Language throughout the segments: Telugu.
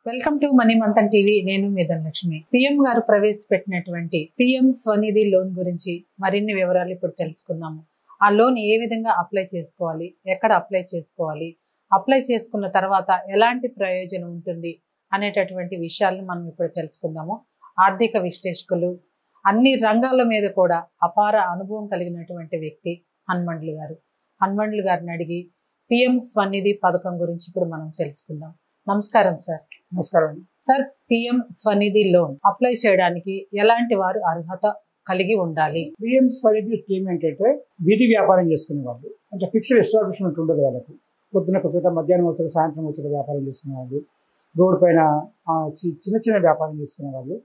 Welcome to money Manthan TV. నేను మీ ధనలక్ష్మి. పిఎం గారు ప్రవేశపెట్టినటువంటి పిఎం స్వనిధి లోన్ గురించి మరిన్ని వివరాలు ఇప్పుడు తెలుసుకుందాము. ఆ లోన్ ఏ విధంగా అప్లై చేసుకోవాలి, ఎక్కడ అప్లై చేసుకోవాలి, అప్లై చేసుకున్న తర్వాత ఎలాంటి ప్రయోజనం ఉంటుంది అనేటటువంటి విషయాలను మనం ఇప్పుడు తెలుసుకుందాము. ఆర్థిక విశ్లేషకులు, అన్ని రంగాల మీద కూడా అపార అనుభవం కలిగినటువంటి వ్యక్తి హనుమండ్లు గారు. హనుమండ్లు గారిని అడిగి పిఎం స్వనిధి పథకం గురించి ఇప్పుడు మనం తెలుసుకుందాం. నమస్కారం సార్. నమస్కారం sir, PM Svanidhi loan apply చేయడానికి ఎలాంటి వారు అర్హత కలిగి ఉండాలి? పిఎం స్వనిధి స్కీమ్ ఏంటంటే వీధి వ్యాపారం చేసుకునే వాళ్ళు, అంటే ఫిక్స్డ్ ఎస్టాబ్లిష్మెంట్ ఉండదు వాళ్ళకి. పొద్దున కొద్దిగా మధ్యాహ్నం అవుతుంది, సాయంత్రం అవుతుంది వ్యాపారం చేసుకునే వాళ్ళు, రోడ్డు పైన చిన్న చిన్న వ్యాపారం చేసుకునే వాళ్ళు,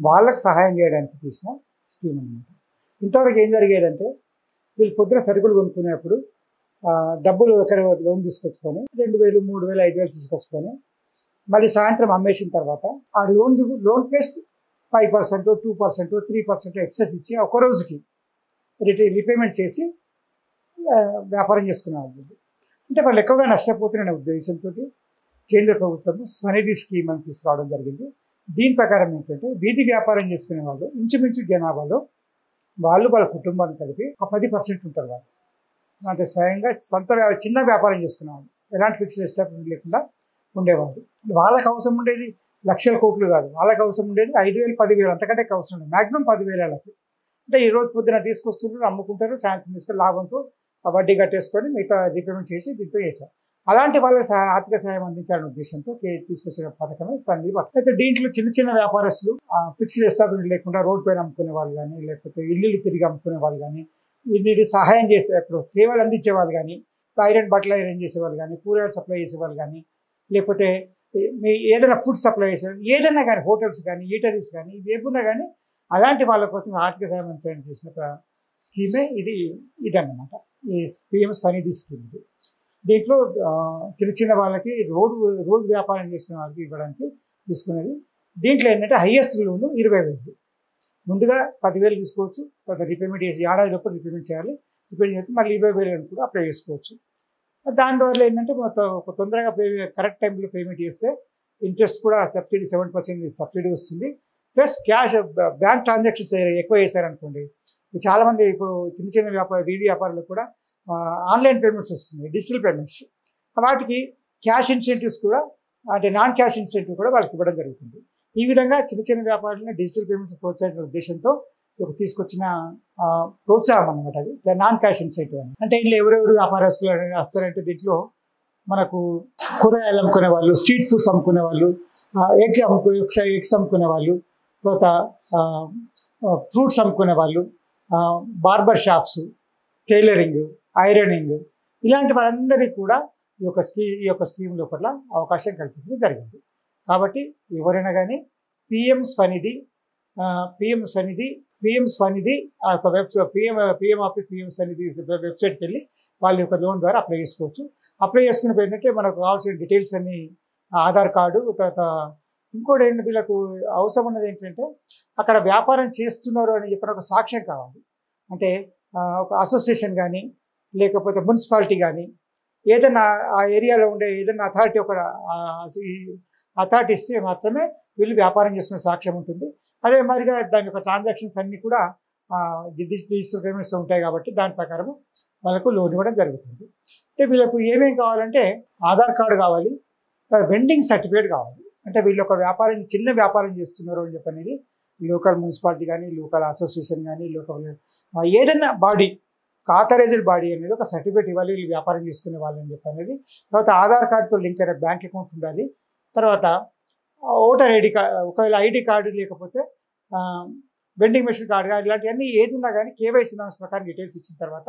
వాళ్ళకి సహాయం చేయడానికి తీసిన స్కీమ్ అనమాట. ఇంతవరకు ఏం జరిగేదంటే వీళ్ళు పొద్దున సరుకులు కొనుక్కునేప్పుడు డబ్బులు ఎక్కడ లోన్ తీసుకొచ్చుకొని 2,000, 3,000, 5,000 తీసుకొచ్చుకొని మళ్ళీ సాయంత్రం అమ్మేసిన తర్వాత ఆ లోన్ ప్లస్ 5%, 2%, 3% ఎక్సెస్ ఇచ్చి ఒక రోజుకి రీపేమెంట్ చేసి వ్యాపారం చేసుకునేవాళ్ళు. అంటే వాళ్ళు ఎక్కువగా నష్టపోతున్న ఉద్దేశంతో కేంద్ర ప్రభుత్వం స్వనిధి స్కీమ్ అని తీసుకురావడం జరిగింది. దీని ప్రకారం ఏంటంటే వీధి వ్యాపారం చేసుకునే వాళ్ళు ఇంచుమించు జనాభాలో వాళ్ళు వాళ్ళ కుటుంబాన్ని కలిపి ఒక 10% ఉంటారు. వాళ్ళు అంటే స్వయంగా చిన్న వ్యాపారం చేసుకునేవాళ్ళు, ఎలాంటి ఫిక్స్డ్ ఎస్టాబ్లిష్మెంట్ లేకుండా ఉండేవాళ్ళు. వాళ్ళకి అవసరం ఉండేది లక్షల కోట్లు కాదు, వాళ్ళకి అవసరం ఉండేది 5,000, 10,000, అంతకంటే అవసరం ఉండేది మ్యాక్సిమం 10,000 వాళ్ళకి. అంటే ఈ రోజు పొద్దున తీసుకొస్తున్నారు, అమ్ముకుంటారు, సాయంత్రం తీసుకొని లాభంతో వడ్డీ కట్టేసుకొని మిగతా రీపేమెంట్ చేసి దీంతో చేశారు. అలాంటి వాళ్ళకి ఆర్థిక సహాయం అందించాలనే ఉద్దేశంతో తీసుకొచ్చిన పథకమే స్వనిధి పథకం. అయితే దీంట్లో చిన్న చిన్న వ్యాపారస్తులు ఫిక్స్డ్ ఎస్టాబ్లిష్మెంట్ లేకుండా రోడ్ పైన అమ్ముకునే వాళ్ళు కానీ, లేకపోతే ఇల్లు తిరిగి అమ్ముకునే వాళ్ళు కానీ, వీటిని సహాయం చేసే అప్పుడు సేవలు అందించే వాళ్ళు కానీ, బట్టలు ఐరన్ చేసేవాళ్ళు కానీ, కూరగాయలు సప్లై చేసేవాళ్ళు కానీ, లేకపోతే మీ ఏదైనా ఫుడ్ సప్లై చేసేవాళ్ళు, ఏదైనా కానీ హోటల్స్ కానీ, ఈటరీస్ కానీ, ఏమున్నా కానీ అలాంటి వాళ్ళ కోసం ఆర్థిక సహాయం అందించడం చేసిన స్కీమే ఇదన్నమాట ఈ పిఎం స్వనిధి స్కీమ్. దీంట్లో చిన్న చిన్న వాళ్ళకి రోజు వ్యాపారం చేసుకునే వాళ్ళకి ఇవ్వడానికి తీసుకునేది. దీంట్లో ఏంటంటే హైయెస్ట్ లోను 20,000. ముందుగా 10,000 తీసుకోవచ్చు, తర్వాత రీపేమెంట్ చేసి ఏడాది లోపల రీపేమెంట్ చేయాలి. రీపేమెంట్ చేస్తే మళ్ళీ 20,000 కూడా అప్లై చేసుకోవచ్చు. దానివల్ల ఏంటంటే తొందరగా కరెక్ట్ టైంలో పేమెంట్ చేస్తే ఇంట్రెస్ట్ కూడా సబ్సిడీ 7% సబ్సిడీ వస్తుంది. ప్లస్ క్యాష్ బ్యాంక్ ట్రాన్సాక్షన్స్ ఎక్కువ చేశారనుకోండి, చాలామంది ఇప్పుడు చిన్న చిన్న వీధి వ్యాపారులకు కూడా ఆన్లైన్ పేమెంట్స్ వస్తున్నాయి, డిజిటల్ పేమెంట్స్. వాటికి క్యాష్ ఇన్సెంటివ్స్ కూడా, అంటే నాన్ క్యాష్ ఇన్సెంటివ్ కూడా వాళ్ళకి ఇవ్వడం జరుగుతుంది. ఈ విధంగా చిన్న చిన్న వ్యాపారాలను డిజిటల్ పేమెంట్స్ ప్రోత్సహించిన ఉద్దేశంతో తీసుకొచ్చిన ప్రోత్సాహం అనమాట. అది నాన్ క్యాష్ ఇన్సెంటివ్ అని. అంటే ఇందులో ఎవరెవరు వ్యాపారస్తులు వస్తారంటే దీంట్లో మనకు కూరగాయలు అమ్ముకునే వాళ్ళు, స్ట్రీట్ ఫుడ్స్ అమ్ముకునే వాళ్ళు, ఎగ్స్ అమ్ముకునే వాళ్ళు, తర్వాత ఫ్రూట్స్ అమ్ముకునే వాళ్ళు, బార్బర్ షాప్స్, టైలరింగ్, ఐరనింగ్, ఇలాంటి వాళ్ళందరికీ కూడా ఈ యొక్క స్కీమ్ లోపల అవకాశం కల్పించడం జరిగింది. కాబట్టి ఎవరైనా కానీ పిఎం స్వనిధి ఆ యొక్క పిఎం ఆఫీస్ పిఎం స్వనిధి వెబ్సైట్కి వెళ్ళి వాళ్ళ యొక్క లోన్ ద్వారా అప్లై చేసుకోవచ్చు. అప్లై చేసుకున్నప్పుడు ఏంటంటే మనకు కావాల్సిన డీటెయిల్స్ అన్ని ఆధార్ కార్డు, తర్వాత ఇంకోటి ఏంటంటే వీళ్ళకు అవసరం ఉన్నది ఏంటంటే అక్కడ వ్యాపారం చేస్తున్నారు అని చెప్పిన ఒక సాక్ష్యం కావాలి. అంటే ఒక అసోసియేషన్ కానీ, లేకపోతే మున్సిపాలిటీ కానీ, ఏదైనా ఆ ఏరియాలో ఉండే ఏదైనా అథారిటీ ఇస్తే మాత్రమే వీళ్ళు వ్యాపారం చేస్తున్న సాక్ష్యం ఉంటుంది. అదే మాదిరిగా దాని యొక్క ట్రాన్సాక్షన్స్ అన్నీ కూడా డిజిటల్ పేమెంట్స్ ఉంటాయి కాబట్టి దాని ప్రకారం వాళ్ళకు లోన్ ఇవ్వడం జరుగుతుంది. అంటే వీళ్ళకు ఏమేమి కావాలంటే ఆధార్ కార్డు కావాలి, వెండింగ్ సర్టిఫికేట్ కావాలి. అంటే వీళ్ళు ఒక చిన్న వ్యాపారం చేస్తున్నారు అని చెప్పనేది లోకల్ మున్సిపాలిటీ కానీ, లోకల్ అసోసియేషన్ కానీ, లోకల్ ఏదైనా బాడీ, ఆథరైజ్డ్ బాడీ అనేది ఒక సర్టిఫికేట్ ఇవ్వాలి వీళ్ళు వ్యాపారం చేసుకునే వాళ్ళని చెప్పనేది. తర్వాత ఆధార్ కార్డుతో లింక్ అయిన బ్యాంక్ అకౌంట్ ఉండాలి. తర్వాత ఓటర్ ఐడి కార్డు, ఒకవేళ ఐడి కార్డు లేకపోతే వెండింగ్ మెషిన్ కార్డు కానీ, ఇలాంటివన్నీ ఏది ఉన్నా కానీ కేవైసీ నామ్స్ ప్రకారం డీటెయిల్స్ ఇచ్చిన తర్వాత,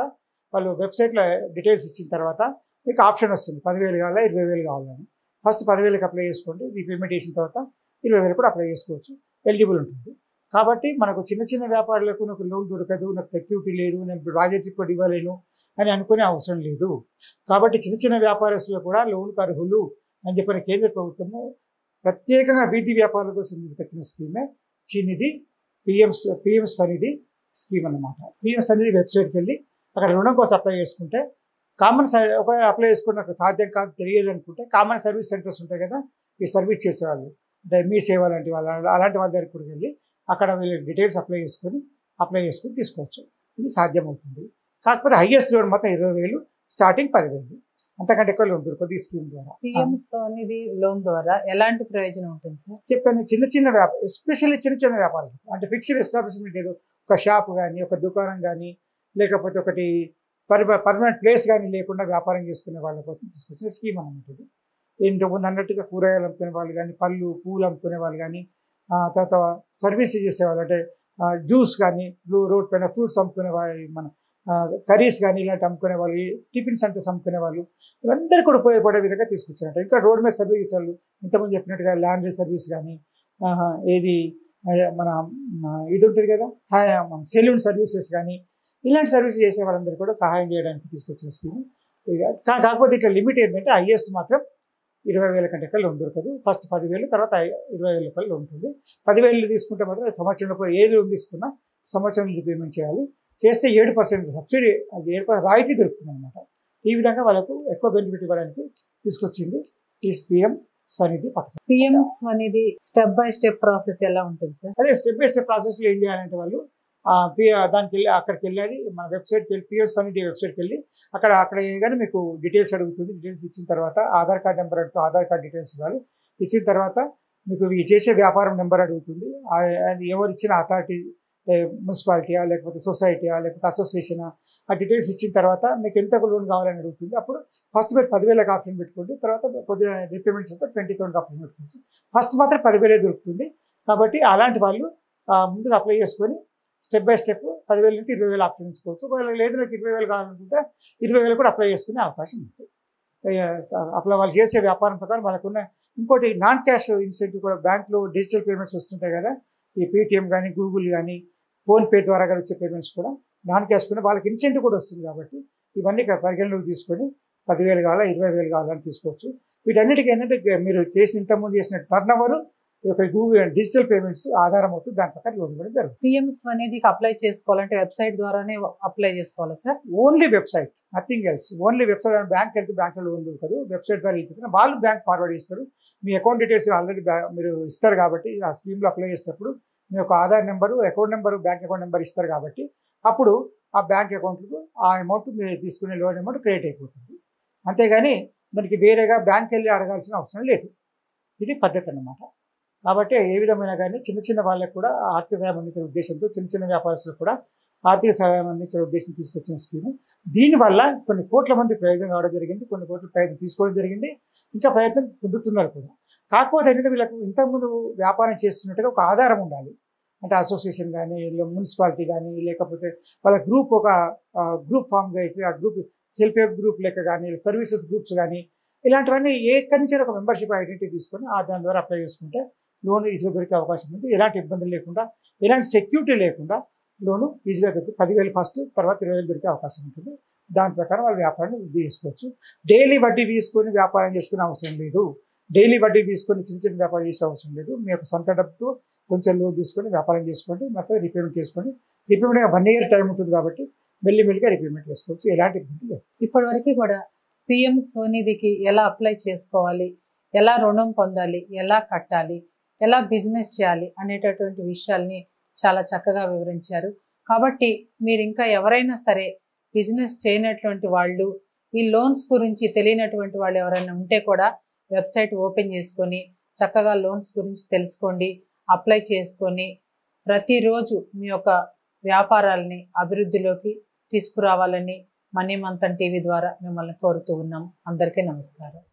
వాళ్ళు వెబ్సైట్లో డీటెయిల్స్ ఇచ్చిన తర్వాత మీకు ఆప్షన్ వస్తుంది 10,000 కావాలా, 20,000 కావాలని. ఫస్ట్ 10,000కి అప్లై చేసుకోండి, రీపేమెంట్ చేసిన తర్వాత 20,000 కూడా అప్లై చేసుకోవచ్చు, ఎలిజిబుల్ ఉంటుంది. కాబట్టి మనకు చిన్న చిన్న వ్యాపారులకు నాకు లోన్ దొరకదు, నాకు సెక్యూరిటీ లేదు, నేను ప్రాజెక్ట్ ఇప్పుడు ఇవ్వలేను అని అనుకునే అవసరం లేదు. కాబట్టి చిన్న చిన్న వ్యాపారస్తులు కూడా లోన్కు అర్హులు అని చెప్పిన కేంద్ర ప్రభుత్వము ప్రత్యేకంగా వీధి వ్యాపారుల కోసం తీసుకొచ్చిన స్కీమే పిఎం స్వనిధి స్కీమ్ అన్నమాట. పిఎం స్వనిధి వెబ్సైట్కి వెళ్ళి అక్కడ రుణం కోసం అప్లై చేసుకుంటే ఒకవేళ అప్లై చేసుకుని నాకు సాధ్యం కాదు, తెలియదు అనుకుంటే కామన్ సర్వీస్ సెంటర్స్ ఉంటాయి కదా, ఈ సర్వీస్ చేసేవాళ్ళు మీ సేవ లాంటి వాళ్ళు అలాంటి వాళ్ళ దగ్గరికి కూడా వెళ్ళి అక్కడ వీళ్ళు డీటెయిల్స్ అప్లై చేసుకుని తీసుకోవచ్చు. ఇది సాధ్యమవుతుంది. కాకపోతే హైయెస్ట్ లోన్ మాత్రం 20,000, స్టార్టింగ్ 10,000, అంతకంటే ఎక్కువ లోన్ దొరకదు ఈ స్కీమ్ ద్వారా. పిఎం స్వనిధి లోన్ ద్వారా ఎలాంటి ప్రయోజనం ఉంటుంది సార్? చెప్పాను, చిన్న వ్యాపారం, ఎస్పెషల్లీ చిన్న వ్యాపారం అంటే ఫిక్స్డ్ ఎస్టాబ్లిష్మెంట్ ఏదో ఒక షాప్ కానీ ఒక దుకాణం కానీ లేకపోతే ఒకటి పర్మనెంట్ ప్లేస్ కానీ లేకుండా వ్యాపారం చేసుకునే వాళ్ళ కోసం తీసుకొచ్చిన స్కీమ్ అన్నమాట ఇది. ఇంతకుముందు అన్నట్టుగా కూరగాయలు అమ్ముకునే వాళ్ళు కానీ, పళ్ళు పూలు అమ్ముకునే వాళ్ళు కానీ, తర్వాత సర్వీస్ చేసేవాళ్ళు అంటే జ్యూస్ కానీ, రోడ్ పైన ఫ్రూట్స్ అమ్ముకునే వాళ్ళు, మన కర్రీస్ కానీ ఇలాంటి అమ్ముకునే వాళ్ళు, టిఫిన్ సెంటర్స్ అమ్ముకునే వాళ్ళు, ఇవందరూ కూడా ఉపయోగపడే విధంగా తీసుకొచ్చారంట. ఇంకా రోడ్ మీద సర్వీస్ వాళ్ళు ఇంతకుముందు చెప్పినట్టుగా లాండ్రీ సర్వీస్ కానీ, ఏది మన ఇది ఉంటుంది కదా మన సెలూన్ సర్వీసెస్ కానీ, ఇలాంటి సర్వీస్ చేసే వాళ్ళందరూ కూడా సహాయం చేయడానికి తీసుకొచ్చిన స్కీమ్. కాకపోతే ఇట్లా లిమిట్ ఏంటంటే హైయెస్ట్ మాత్రం 20,000 కంటే ఎక్కువ లోన్ దొరకదు. ఫస్ట్ 10,000, తర్వాత 20,000 లోన్ ఉంటుంది. 10,000 తీసుకుంటే మాత్రం సంవత్సరంలో ఏది లోన్ తీసుకున్నా సంవత్సరం పేమెంట్ చేయాలి. చేస్తే 7% సబ్సిడీ, అది 7% రాయితీ దొరుకుతుంది అనమాట. ఈ విధంగా వాళ్ళకు ఎక్కువ బెనిఫిట్ ఇవ్వడానికి తీసుకొచ్చింది ఈ పిఎం స్వనిధి పథకం. PM Svanidhi step by step process ఎలా ఉంటుంది సార్? అదే స్టెప్ బై స్టెప్ ప్రాసెస్లో ఏం చేయాలంటే వాళ్ళు దానికి వెళ్ళి అక్కడికి వెళ్ళాలి, మన వెబ్సైట్కి వెళ్ళి పిఎం స్వనిధి వెబ్సైట్కి వెళ్ళి అక్కడ కానీ మీకు డీటెయిల్స్ అడుగుతుంది. డీటెయిల్స్ ఇచ్చిన తర్వాత ఆధార్ కార్డ్ నెంబర్ అడుగుతుంది, ఆధార్ కార్డ్ డీటెయిల్స్ ఇవ్వాలి. ఇచ్చిన తర్వాత మీకు ఈ చేసే వ్యాపారం నెంబర్ అడుగుతుంది. అది ఎవరు ఇచ్చిన అథారిటీ, మున్సిపాలిటీయా లేకపోతే సొసైటీయా లేకపోతే అసోసియేషనా, ఆ డీటెయిల్స్ ఇచ్చిన తర్వాత మీకు ఎంత లోన్ కావాలని అడుగుతుంది. అప్పుడు ఫస్ట్ మీరు 10,000 ఆప్షన్ పెట్టుకోండి, తర్వాత కొద్దిగా రీపేమెంట్స్ అంతా 20,000 ఆప్షన్ పెట్టుకోవచ్చు. ఫస్ట్ మాత్రం 10,000 దొరుకుతుంది. కాబట్టి అలాంటి వాళ్ళు ముందుగా అప్లై చేసుకొని స్టెప్ బై స్టెప్ 10,000 నుంచి 20,000 ఆప్షన్ ఉంచుకోవచ్చు. ఒకవేళ లేదు నాకు 20,000 కావాలనుకుంటే 20,000 కూడా అప్లై చేసుకునే అవకాశం ఉంటుంది. అప్లై వాళ్ళు చేసే వ్యాపారం ప్రకారం వాళ్ళకున్న ఇంకోటి నాన్ క్యాష్ ఇన్సెంటివ్ కూడా బ్యాంక్లో డిజిటల్ పేమెంట్స్ వస్తుంటాయి కదా, ఈ పేటిఎం కానీ గూగుల్ కానీ ఫోన్పే ద్వారా కానీ వచ్చే పేమెంట్స్ కూడా నాన్ క్యాష్ కూడా వాళ్ళకి ఇన్సెంటివ్ కూడా వస్తుంది. కాబట్టి ఇవన్నీ పరిగణలోకి తీసుకొని 10,000 కావాలా 20,000 కావాలని తీసుకోవచ్చు. వీటన్నిటికీ ఏంటంటే మీరు ఇంతకుముందు చేసిన turn over Google digital payments ఆధారం అవుతుంది, దాని ప్రకారం లోన్ కూడా జరుగుతుంది. పిఎం స్వనిధికి అప్లై చేసుకోవాలంటే వెబ్సైట్ ద్వారానే అప్లై చేసుకోవాలా sir? Only website, nothing else. Only website. Bank వెళ్తే బ్యాంక్లో లోన్ దొరకదు, వెబ్సైట్ ద్వారా వెళ్తే వాళ్ళు బ్యాంక్ ఫార్వర్డ్ చేస్తారు. మీ అకౌంట్ డీటెయిల్స్ ఆల్రెడీ మీరు ఇస్తారు కాబట్టి ఆ స్కీమ్లో అప్లై చేసేటప్పుడు మీ యొక్క Aadhaar number, account number, bank account number ఇస్తారు కాబట్టి అప్పుడు ఆ బ్యాంక్ అకౌంట్కు ఆ అమౌంట్ మీరు తీసుకునే లోన్ అమౌంట్ క్రియేట్ అయిపోతుంది. అంతేగాని మనకి వేరేగా బ్యాంక్ వెళ్ళి అడగాల్సిన అవసరం లేదు. ఇది పద్ధతి అన్నమాట. కాబట్టి ఏ విధమైన కానీ చిన్న వాళ్ళకు కూడా ఆర్థిక సహాయం అందించిన ఉద్దేశంతో, చిన్న వ్యాపారస్తులకు కూడా ఆర్థిక సహాయం అందించిన ఉద్దేశం తీసుకొచ్చిన స్కీము. దీనివల్ల కొన్ని కోట్ల మంది ప్రయోజనం కావడం జరిగింది, కొన్ని కోట్ల ప్రయత్నం తీసుకోవడం జరిగింది, ఇంకా ప్రయత్నం పొందుతున్నారు కూడా. కాకపోతే ఏంటంటే వీళ్ళకు ఇంతకుముందు వ్యాపారం చేస్తున్నట్టుగా ఒక ఆధారం ఉండాలి. అంటే అసోసియేషన్ కానీ, మున్సిపాలిటీ కానీ, లేకపోతే వాళ్ళ గ్రూప్ ఒక గ్రూప్ ఫామ్గా అయితే ఆ గ్రూప్ సెల్ఫ్ హెల్ప్ గ్రూప్ లెక్క కానీ, సర్వీసెస్ గ్రూప్స్ కానీ, ఇలాంటివన్నీ ఎక్కడి నుంచి ఒక మెంబర్షిప్ ఐడెంటిటీ తీసుకొని దాని ద్వారా అప్లై చేసుకుంటే లోన్ ఈజీగా దొరికే అవకాశం ఉంది. ఎలాంటి ఇబ్బందులు లేకుండా, ఎలాంటి సెక్యూరిటీ లేకుండా లోను ఈజీగా దొరుకుతుంది. 10,000 ఫస్ట్, తర్వాత 20,000 దొరికే అవకాశం ఉంటుంది. దాని ప్రకారం వాళ్ళు వ్యాపారాన్ని వృద్ధి చేసుకోవచ్చు. డైలీ వడ్డీ తీసుకొని వ్యాపారం చేసుకునే అవసరం లేదు. డైలీ వడ్డీ తీసుకొని చిన్న వ్యాపారం చేసే అవసరం లేదు. మీ యొక్క సొంత డబ్బుతో కొంచెం లోన్ తీసుకొని వ్యాపారం చేసుకోండి, మొత్తం రీపేమెంట్ చేసుకోండి. రీపేమెంట్ 1 year టైం ఉంటుంది కాబట్టి మెల్లిగా రీపేమెంట్ చేసుకోవచ్చు. ఎలాంటి ఇబ్బంది లేదు. ఇప్పటివరకు కూడా పిఎం స్వనిధికి ఎలా అప్లై చేసుకోవాలి, ఎలా రుణం పొందాలి, ఎలా కట్టాలి, ఎలా బిజినెస్ చేయాలి అనేటటువంటి విషయాల్ని చాలా చక్కగా వివరించారు. కాబట్టి మీరు ఇంకా ఎవరైనా సరే బిజినెస్ చేయనటువంటి వాళ్ళు, ఈ లోన్స్ గురించి తెలియనటువంటి వాళ్ళు ఎవరైనా ఉంటే కూడా వెబ్సైట్ ఓపెన్ చేసుకొని చక్కగా లోన్స్ గురించి తెలుసుకోండి, అప్లై చేసుకొని ప్రతిరోజు మీ యొక్క వ్యాపారాలని అభివృద్ధిలోకి తీసుకురావాలని మనీ మంథన్ టీవీ ద్వారా మిమ్మల్ని కోరుతూ ఉన్నాం. అందరికీ నమస్కారం.